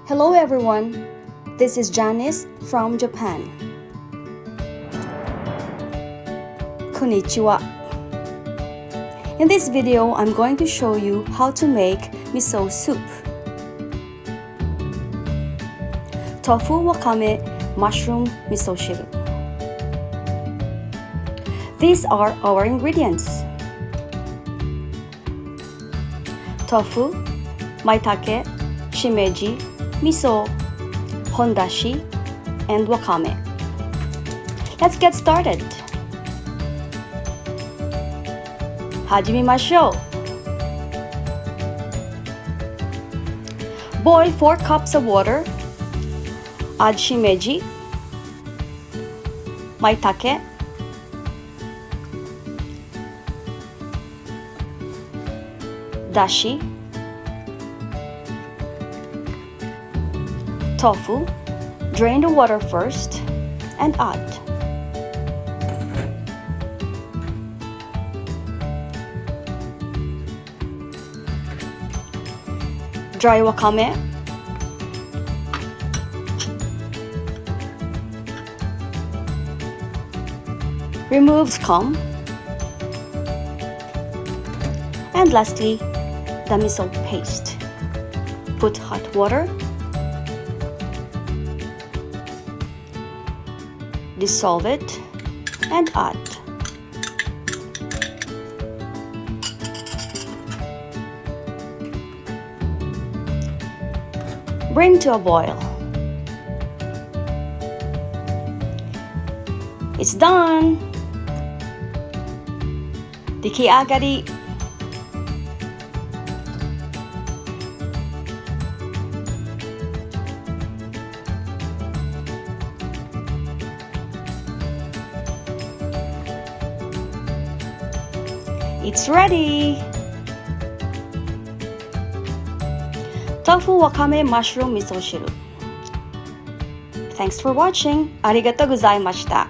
Hello everyone, this is Janice from Japan. Konnichiwa. In this video, I'm going to show you how to make miso soup. Tofu, wakame, mushroom miso shiru. These are our ingredients. Tofu, maitake, shimeji, miso, hondashi, and wakame. Let's get started. 始めましょう。Boil 4 cups of water. Add shimeji, maitake, dashi, tofu. Drain the water first and add dry wakame, remove scum, and lastly, the miso paste. Put hot water, dissolve it, and add. Bring to a boil. It's done! 出来上がり。It's ready! Tofu, wakame, mushroom miso shiru. Thanks for watching. ありがとうございました。